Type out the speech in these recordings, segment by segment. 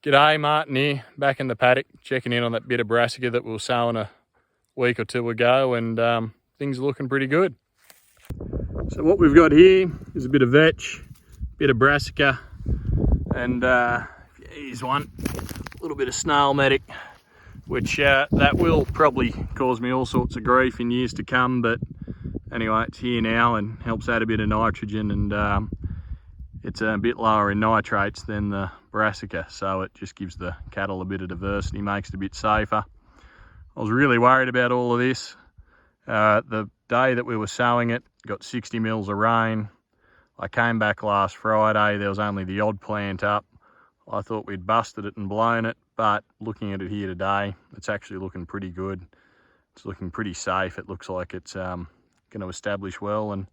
G'day, Martin here, back in the paddock, checking in on that bit of brassica that we were sowing a week or two ago, and things are looking pretty good. So what we've got here is a bit of vetch, bit of brassica, and here's one, a little bit of snail medic, which that will probably cause me all sorts of grief in years to come, but anyway, it's here now and helps add a bit of nitrogen, and it's a bit lower in nitrates than the brassica, so it just gives the cattle a bit of diversity, makes it a bit safer. I was really worried about all of this. The day that we were sowing it, got 60 mils of rain. I came back last Friday, there was only the odd plant up. I thought we'd busted it and blown it, but looking at it here today, it's actually looking pretty good. It's looking pretty safe. It looks like it's going to establish well and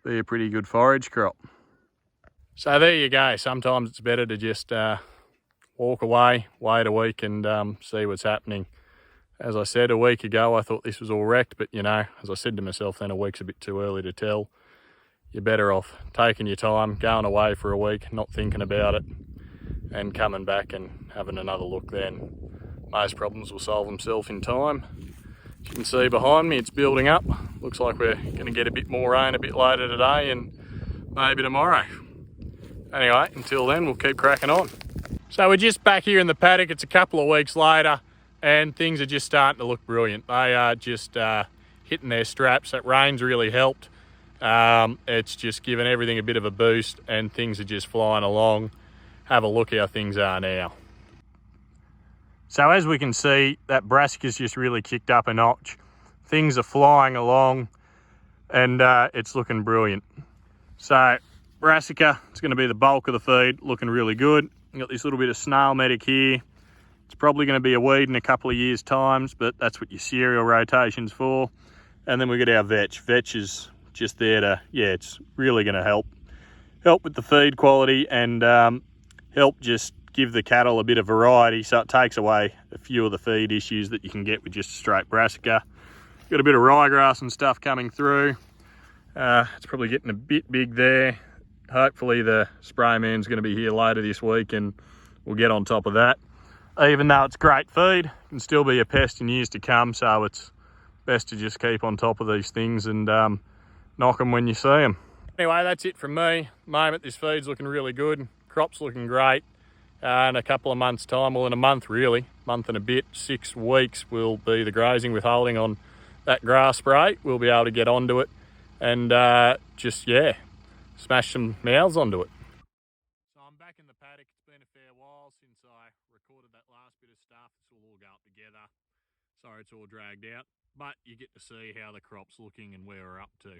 be a pretty good forage crop. So there you go. Sometimes it's better to just walk away, wait a week and see what's happening. As I said a week ago, I thought this was all wrecked, but you know, as I said to myself then, a week's a bit too early to tell. You're better off taking your time, going away for a week, not thinking about it, and coming back and having another look then. Most problems will solve themselves in time. As you can see behind me, it's building up. Looks like we're going to get a bit more rain a bit later today and maybe tomorrow. Anyway, until then, we'll keep cracking on. So we're just back here in the paddock. It's a couple of weeks later and things are just starting to look brilliant. They are just hitting their straps. That rain's really helped. It's just given everything a bit of a boost and things are just flying along. Have a look how things are now. So as we can see, that brassica's just really kicked up a notch. Things are flying along and it's looking brilliant. So brassica, it's going to be the bulk of the feed, looking really good. We've got this little bit of snail medic here. It's probably going to be a weed in a couple of years' times, but that's what your cereal rotation's for. And then we got our vetch. Vetch is just there to, yeah, it's really going to help with the feed quality and help just give the cattle a bit of variety, so it takes away a few of the feed issues that you can get with just a straight brassica. Got a bit of ryegrass and stuff coming through. It's probably getting a bit big there. Hopefully the spray man's going to be here later this week and we'll get on top of that. Even though it's great feed, it can still be a pest in years to come, so it's best to just keep on top of these things and knock them when you see them. Anyway, that's it from me. At the moment, this feed's looking really good. Crop's looking great. In a couple of months' time, well, in a month really, month and a bit, 6 weeks will be the grazing withholding on that grass spray. We'll be able to get onto it and just, yeah, smash some mouths onto it. So I'm back in the paddock. It's been a fair while since I recorded that last bit of stuff. This will all go up together. Sorry it's all dragged out, but you get to see how the crop's looking and where we're up to.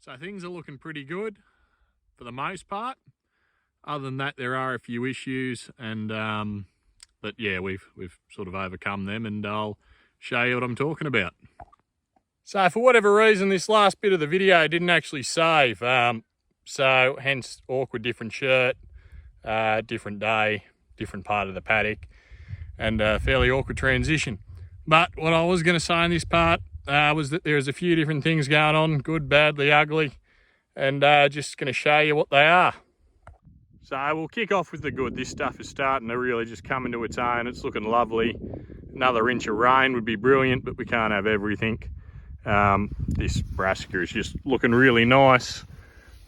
So things are looking pretty good for the most part. Other than that, there are a few issues, and but yeah, we've sort of overcome them, and I'll show you what I'm talking about. So for whatever reason, this last bit of the video didn't actually save. So hence awkward different shirt, different day, different part of the paddock, and a fairly awkward transition. But what I was going to say in this part was that there's a few different things going on, good, bad, the ugly, and just going to show you what they are. So we'll kick off with the good. This stuff is starting to really just come into its own. It's looking lovely. Another inch of rain would be brilliant, but we can't have everything. This brassica is just looking really nice.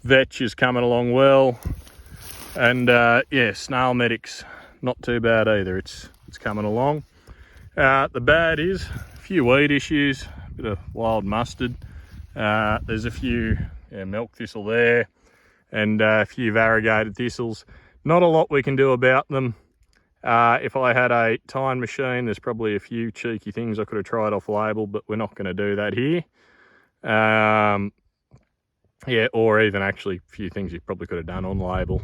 Vetch is coming along well. And yeah, snail medic's not too bad either. It's coming along. The bad is a few weed issues, a bit of wild mustard. There's a few milk thistle there. And a few variegated thistles. Not a lot we can do about them. If I had a time machine, there's probably a few cheeky things I could have tried off label, but we're not going to do that here. Yeah, or even actually a few things you probably could have done on label.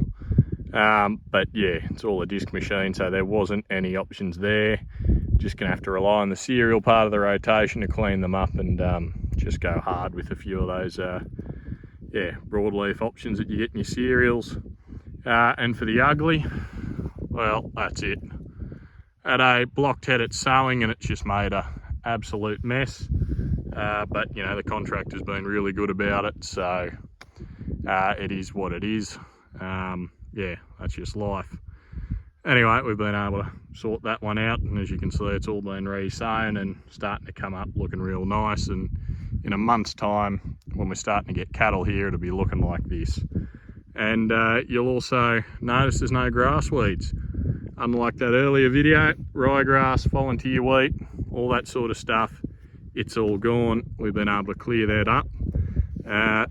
But yeah, it's all a disc machine, so there wasn't any options there. Just going to have to rely on the cereal part of the rotation to clean them up and just go hard with a few of those yeah, broadleaf options that you get in your cereals. And for the ugly, well, that's it. At a blocked head at sowing and it's just made a absolute mess. But you know, the contractor's been really good about it, so it is what it is. Yeah, that's just life. Anyway, we've been able to sort that one out, and as you can see, it's all been re-sown and starting to come up looking real nice. And in a month's time, when we're starting to get cattle here, it'll be looking like this. And you'll also notice there's no grass weeds. Unlike that earlier video, ryegrass, volunteer wheat, all that sort of stuff, it's all gone. We've been able to clear that up.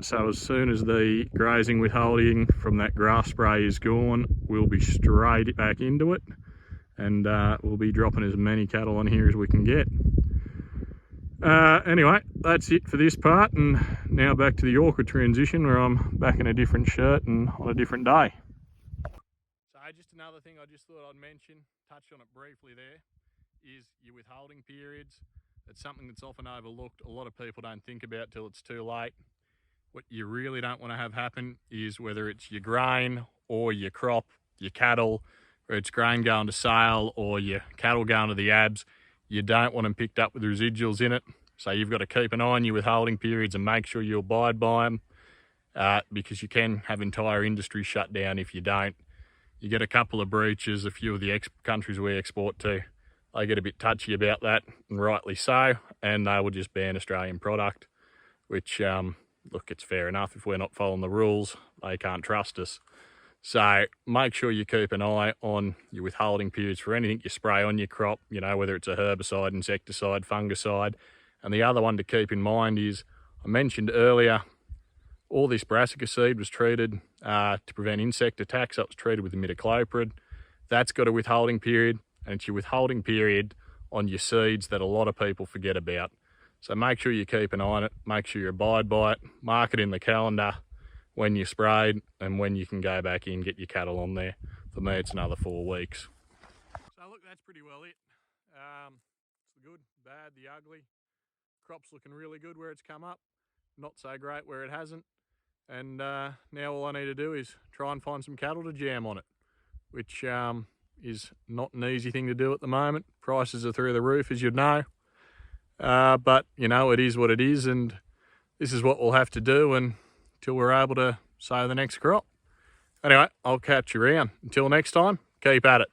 So as soon as the grazing withholding from that grass spray is gone, we'll be straight back into it, and we'll be dropping as many cattle on here as we can get. Anyway, that's it for this part, and now back to the awkward transition where I'm back in a different shirt and on a different day. So just another thing I just thought I'd mention, touched on it briefly there, is your withholding periods. It's something that's often overlooked. A lot of people don't think about till it's too late. What you really don't want to have happen is whether it's your grain or your crop, your cattle, where it's grain going to sale or your cattle going to the abs, you don't want them picked up with residuals in it. So you've got to keep an eye on your withholding periods and make sure you abide by them, because you can have entire industries shut down if you don't. You get a couple of breaches, a few of the countries we export to, they get a bit touchy about that, and rightly so, and they will just ban Australian product, which look, it's fair enough. If we're not following the rules, they can't trust us. So make sure you keep an eye on your withholding periods for anything you spray on your crop, you know, whether it's a herbicide, insecticide, fungicide. And the other one to keep in mind is, I mentioned earlier, all this brassica seed was treated to prevent insect attacks. So it was treated with imidacloprid. That's got a withholding period, and it's your withholding period on your seeds that a lot of people forget about. So make sure you keep an eye on it, make sure you abide by it, mark it in the calendar when you sprayed and when you can go back in, get your cattle on there. For me, it's another 4 weeks. So look, that's pretty well it. It's the good, bad, the ugly. Crop's looking really good where it's come up, not so great where it hasn't. And now all I need to do is try and find some cattle to jam on it, which is not an easy thing to do at the moment. Prices are through the roof, as you'd know. But, you know, it is what it is, and this is what we'll have to do until we're able to sow the next crop. Anyway, I'll catch you around. Until next time, keep at it.